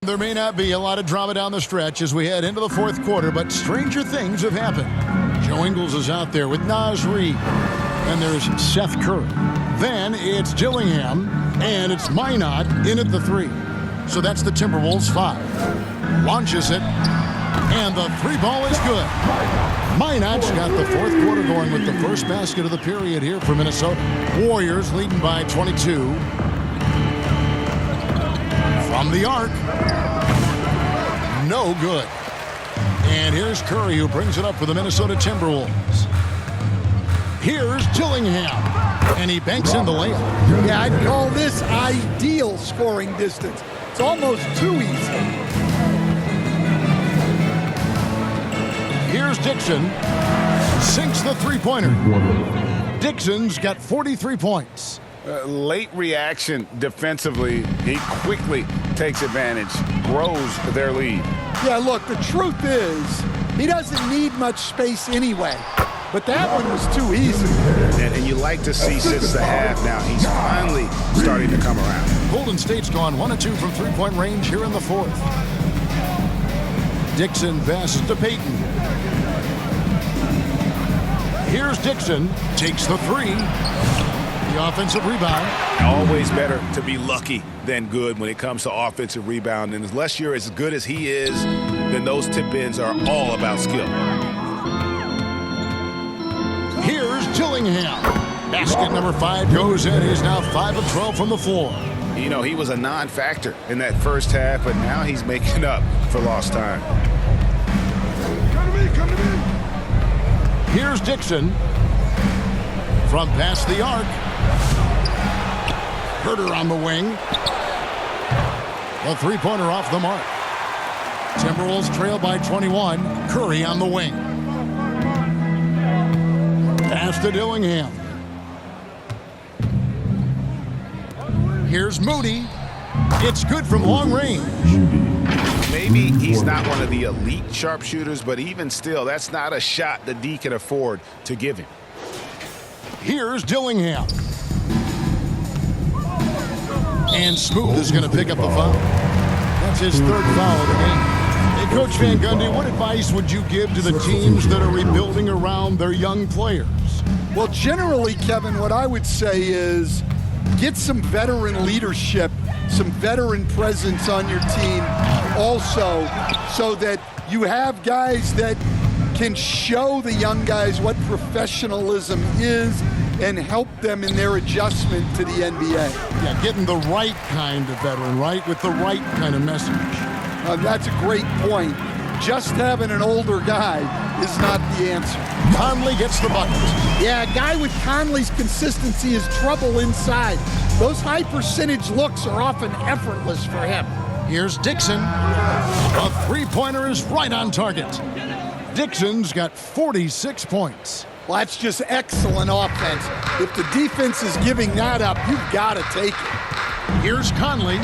There may not be a lot of drama down the stretch as we head into the fourth quarter, but stranger things have happened. Joe Ingles is out there with Naz Reid, and there's Seth Curry. Then it's Dillingham, and it's Minot in at the 3. So that's the Timberwolves 5. Launches it, and the 3 ball is good. Minot's got the fourth quarter going with the first basket of the period here for Minnesota. Warriors leading by 22. From the arc. No good. And here's Curry, who brings it up for the Minnesota Timberwolves. Here's Dillingham, and he banks in the layup. Yeah, I'd call this ideal scoring distance. It's almost too easy. Here's Dixon. Sinks the three-pointer. Dixon's got 43 points. Late reaction defensively. He quickly takes advantage, grows their lead. Yeah, look, the truth is, he doesn't need much space anyway. But that one was too easy. And you like to see since the half now, he's finally starting to come around. Golden State's gone 1 of 2 from three-point range here in the fourth. Dixon passes to Payton. Here's Dixon, takes the 3. The offensive rebound. Always better to be lucky than good when it comes to offensive rebound. And unless you're as good as he is, then those tip-ins are all about skill. Here's Dillingham. Basket number 5 goes in. He's now 5 of 12 from the floor. You know, he was a non-factor in that first half, but now he's making up for lost time. Come to me. Here's Dixon. From past the arc. Herter on the wing. The three-pointer off the mark. Timberwolves trail by 21. Curry on the wing. Pass to Dillingham. Here's Moody. It's good from long range. Maybe he's not one of the elite sharpshooters, but even still, that's not a shot that D can afford to give him. Here's Dillingham. And Smooth is going to pick up the foul. That's his 3rd foul of the game. Hey, Coach Van Gundy, what advice would you give to the teams that are rebuilding around their young players? Well, generally, Kevin, what I would say is get some veteran leadership, some veteran presence on your team also, so that you have guys that can show the young guys what professionalism is and help them in their adjustment to the NBA. Yeah, getting the right kind of veteran, right, with the right kind of message. That's a great point. Just having an older guy is not the answer. Conley gets the bucket. Yeah, a guy with Conley's consistency is trouble inside. Those high percentage looks are often effortless for him. Here's Dixon. A three-pointer is right on target. Dixon's got 46 points. Well, that's just excellent offense. If the defense is giving that up, you've got to take it. Here's Conley.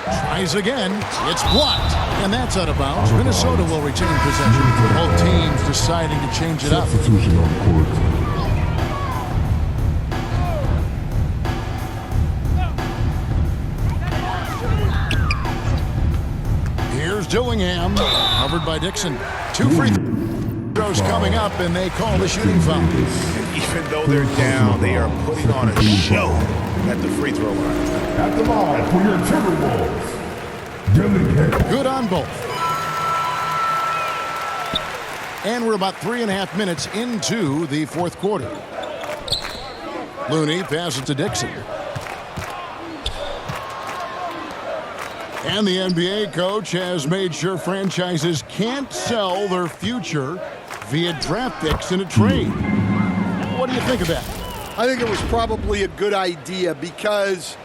Tries again. It's blocked. And that's out of bounds. Minnesota will retain possession. Both teams deciding to change it up. Substitution on court. Here's Dillingham. Covered by Dixon. 2 free throws coming up, and they call the shooting foul. And even though they're down, they are putting on a show at the free throw line. At the line for your Timberwolves, Dillingham. Good on both. And we're about 3.5 minutes into the fourth quarter. Looney passes to Dixon. And the NBA coach has made sure franchises can't sell their future via draft picks in a trade. What do you think of that? I think it was probably a good idea because,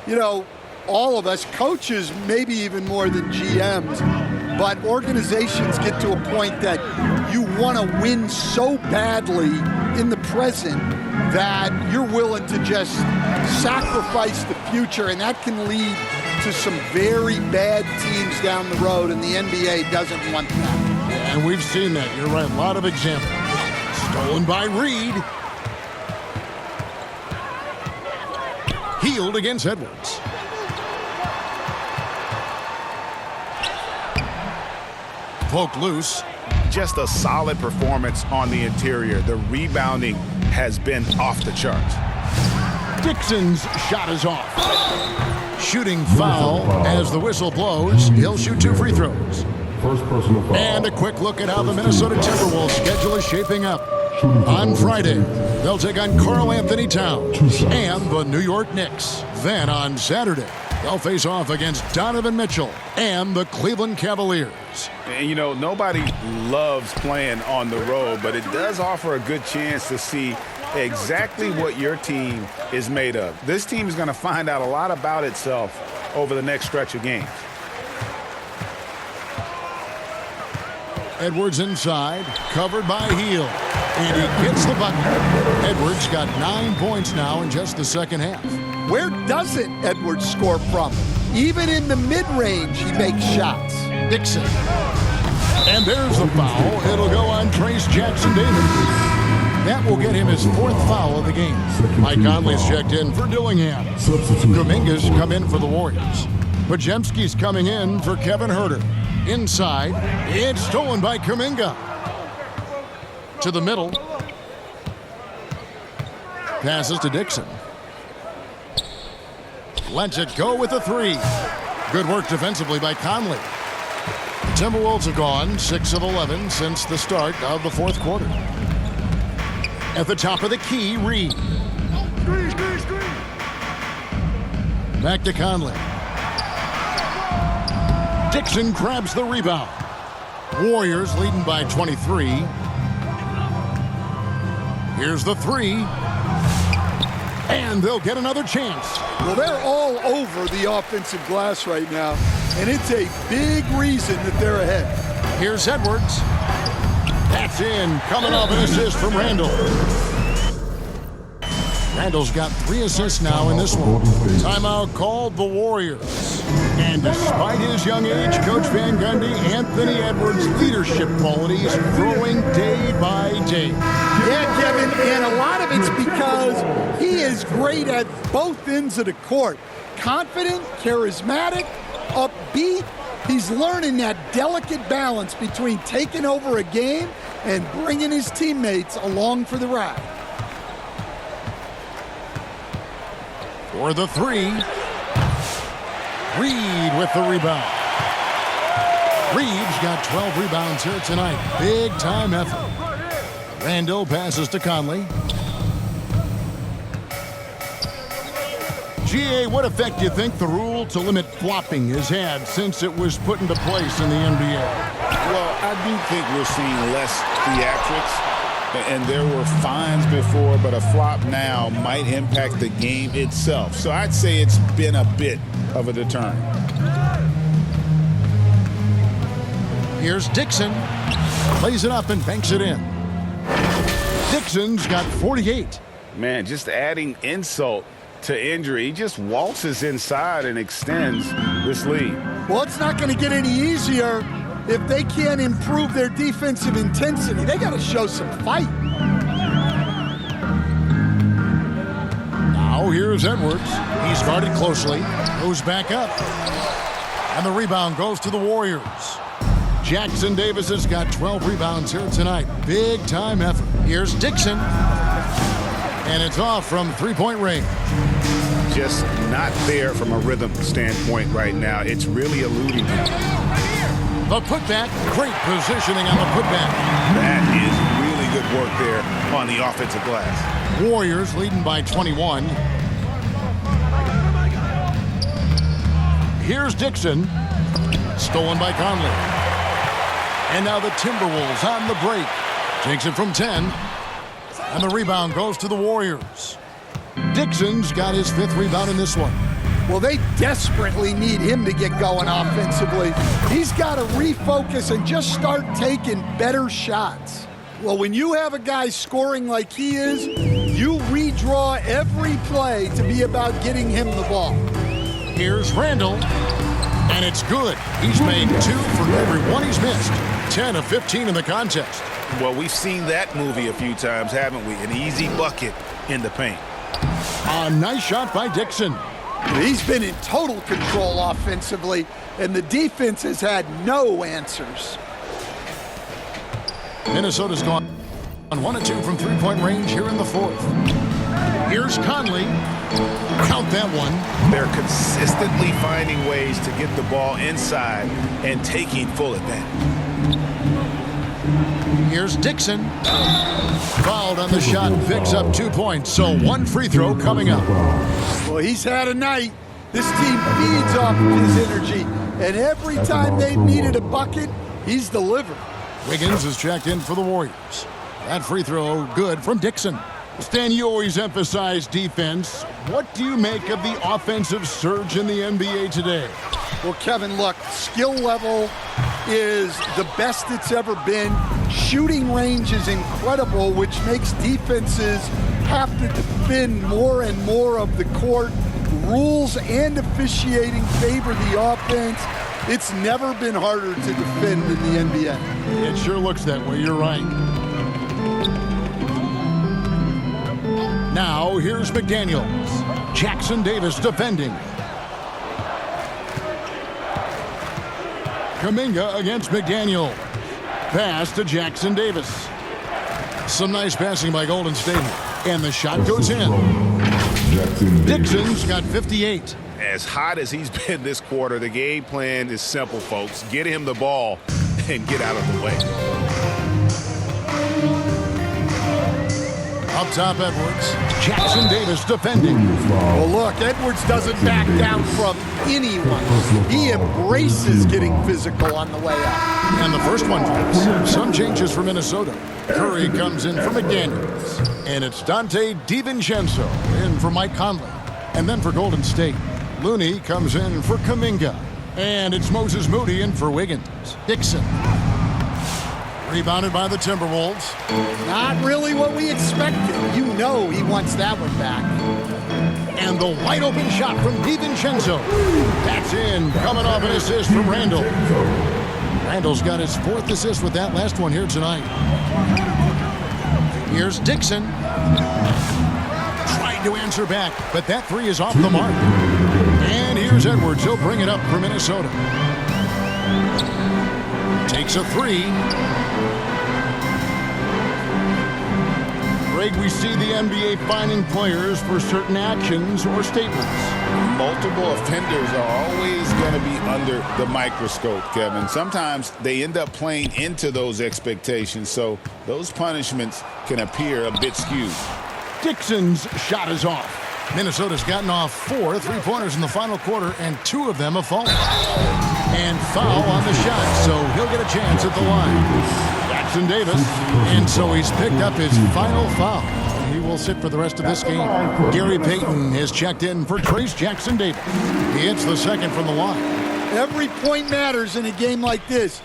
you know, all of us, coaches, maybe even more than GMs, but organizations get to a point that you want to win so badly in the present that you're willing to just sacrifice the future, and that can lead to some very bad teams down the road, and the NBA doesn't want that. And we've seen that. You're right. A lot of examples. Stolen by Reed. Healed against Edwards. poked loose. Just a solid performance on the interior. The rebounding has been off the charts. Dixon's shot is off. Shooting foul as the whistle blows. He'll shoot 2 free throws. First personal foul. And a quick look at how the Minnesota Timberwolves schedule is shaping up. On Friday, they'll take on Karl Anthony Towns and the New York Knicks. Then on Saturday, they'll face off against Donovan Mitchell and the Cleveland Cavaliers. And, you know, nobody loves playing on the road, but it does offer a good chance to see exactly what your team is made of. This team is going to find out a lot about itself over the next stretch of games. Edwards inside, covered by Hield, and he gets the bucket. Edwards got 9 points now in just the second half. Where doesn't Edwards score from? Even in the mid-range, he makes shots. Dixon. And there's the foul. It'll go on Trace Jackson-Davis. That will get him his 4th foul of the game. Mike Conley's checked in for Dillingham. Kuminga's come in for the Warriors. Podziemski's coming in for Kevin Huerter. Inside, it's stolen by Kuminga. To the middle. Passes to Dixon. Lets it go with a 3. Good work defensively by Conley. The Timberwolves have gone 6 of 11 since the start of the 4th quarter. At the top of the key, Reed. Back to Conley. Dixon grabs the rebound. Warriors leading by 23. Here's the 3. And they'll get another chance. Well, they're all over the offensive glass right now, and it's a big reason that they're ahead. Here's Edwards. That's in. Coming off an assist from Randall. Randall's got 3 assists now in this one. Timeout called the Warriors. And despite his young age, Coach Van Gundy, Anthony Edwards' leadership qualities growing day by day. Yeah, Kevin, and a lot of it's because he is great at both ends of the court. Confident, charismatic, upbeat. He's learning that delicate balance between taking over a game and bringing his teammates along for the ride. For the 3. Reed with the rebound. Reed's got 12 rebounds here tonight. Big time effort. Randall passes to Conley. GA, what effect do you think the rule to limit flopping has had since it was put into place in the NBA? Well, I do think we're seeing less theatrics. And there were fines before, but a flop now might impact the game itself. So I'd say it's been a bit of a deterrent. Here's Dixon. Plays it up and banks it in. Dixon's got 48. Man, just adding insult to injury. He just waltzes inside and extends this lead. Well, it's not going to get any easier if they can't improve their defensive intensity. They got to show some fight. Now here's Edwards. He's guarded closely. Goes back up. And the rebound goes to the Warriors. Jackson Davis has got 12 rebounds here tonight. Big time effort. Here's Dixon. And it's off from 3-point range. Just not there from a rhythm standpoint right now. It's really eluding him. The putback, great positioning on the putback. That is really good work there on the offensive glass. Warriors leading by 21. Here's Dixon. Stolen by Conley. And now the Timberwolves on the break. Takes it from 10. And the rebound goes to the Warriors. Dixon's got his 5th rebound in this one. Well, they desperately need him to get going offensively. He's got to refocus and just start taking better shots. Well, when you have a guy scoring like he is, you redraw every play to be about getting him the ball. Here's Randall, and it's good. He's made 2 for every one he's missed. 10 of 15 in the contest. Well, we've seen that movie a few times, haven't we? An easy bucket in the paint. A nice shot by Dixon. He's been in total control offensively, and the defense has had no answers. Minnesota's gone on 1-2 from three-point range here in the fourth. Here's Conley. Count that one. They're consistently finding ways to get the ball inside and taking full advantage. Here's Dixon. Fouled on the shot, picks up 2 points. So one free throw coming up. Well, he's had a night. This team feeds off of his energy, and every time they've needed a bucket, he's delivered. Wiggins is checked in for the Warriors. That free throw good from Dixon. Stan, you always emphasize defense. What do you make of the offensive surge in the NBA today? Well, Kevin, look, skill level is the best it's ever been. Shooting range is incredible, which makes defenses have to defend more and more of the court. Rules and officiating favor the offense. It's never been harder to defend in the NBA. It sure looks that way. You're right. Now, here's McDaniels. Jackson Davis defending. Kuminga against McDaniel. Pass to Jackson Davis. Some nice passing by Golden State. And the shot goes in. Dixon's got 58. As hot as he's been this quarter, the game plan is simple, folks. Get him the ball and get out of the way. Up top, Edwards. Jackson Davis defending. Well, look, Edwards doesn't back down from anyone. He embraces getting physical on the way out. And the first one drops. Some changes for Minnesota. Curry comes in for McDaniels. And it's Dante DiVincenzo in for Mike Conley. And then for Golden State, Looney comes in for Kuminga. And it's Moses Moody in for Wiggins. Dixon. Rebounded by the Timberwolves. Not really what we expected. You know he wants that one back. And the wide open shot from DiVincenzo. That's in, coming off an assist from Randall. Randall's got his fourth assist with that last one here tonight. Here's Dixon. Tried to answer back, but that three is off the mark. And here's Edwards. He'll bring it up for Minnesota. Takes a three. Greg, we see the NBA fining players for certain actions or statements. Multiple offenders are always going to be under the microscope, Kevin. Sometimes they end up playing into those expectations, so those punishments can appear a bit skewed. Dixon's shot is off. Minnesota's gotten off 4 3-pointers in the final quarter, and 2 of them have fallen. And foul on the shot, so he'll get a chance at the line. Jackson Davis, and so he's picked up his final foul. He will sit for the rest of this game. Gary Payton is checked in for Trace Jackson Davis. He hits the second from the line. Every point matters in a game like this.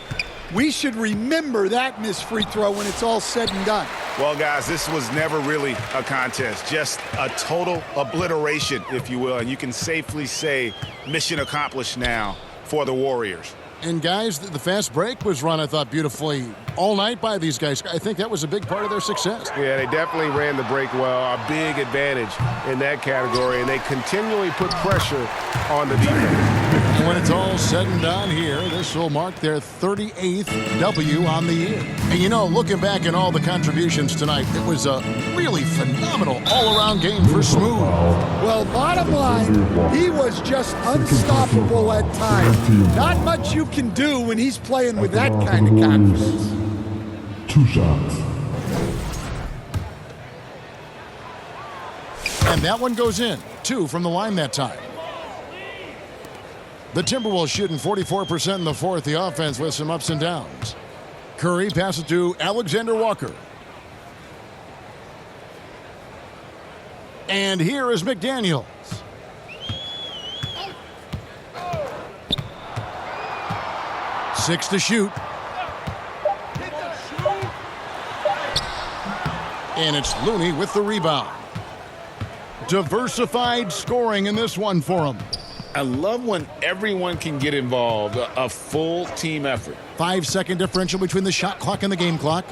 We should remember that missed free throw when it's all said and done. Well, guys, this was never really a contest, just a total obliteration, if you will, and you can safely say mission accomplished now for the Warriors. And guys, the fast break was run, I thought, beautifully all night by these guys. I think that was a big part of their success. Yeah, they definitely ran the break well, a big advantage in that category, and they continually put pressure on the defense. And when it's all said and done here, this will mark their 38th W on the year. And you know, looking back at all the contributions tonight, it was a really phenomenal all-around game for Smooth. Well, bottom line, he was just unstoppable at times. Not much you can do when he's playing with that kind of confidence. 2 shots. And that one goes in. 2 from the line that time. The Timberwolves shooting 44% in the fourth. The offense with some ups and downs. Curry passes to Alexander Walker. And here is McDaniels. Six to shoot. And it's Looney with the rebound. Diversified scoring in this one for him. I love when everyone can get involved, a full team effort. 5-second differential between the shot clock and the game clock.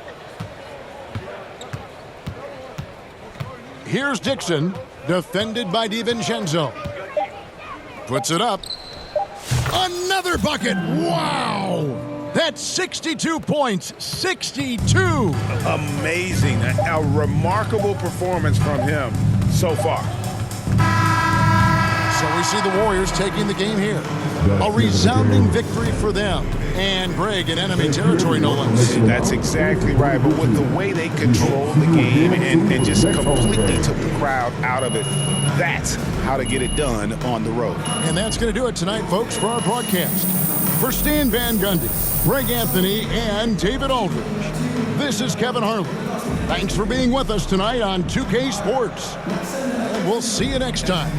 Here's Dixon, defended by DiVincenzo. Puts it up. Another bucket. Wow! That's 62 points. 62. Amazing. A remarkable performance from him so far. So we see the Warriors taking the game here. A resounding victory for them. And Greg in enemy territory, no less. That's exactly right. But with the way they controlled the game and just completely took the crowd out of it, that's how to get it done on the road. And that's going to do it tonight, folks, for our broadcast. For Stan Van Gundy, Greg Anthony, and David Aldridge, this is Kevin Harlan. Thanks for being with us tonight on 2K Sports. And we'll see you next time.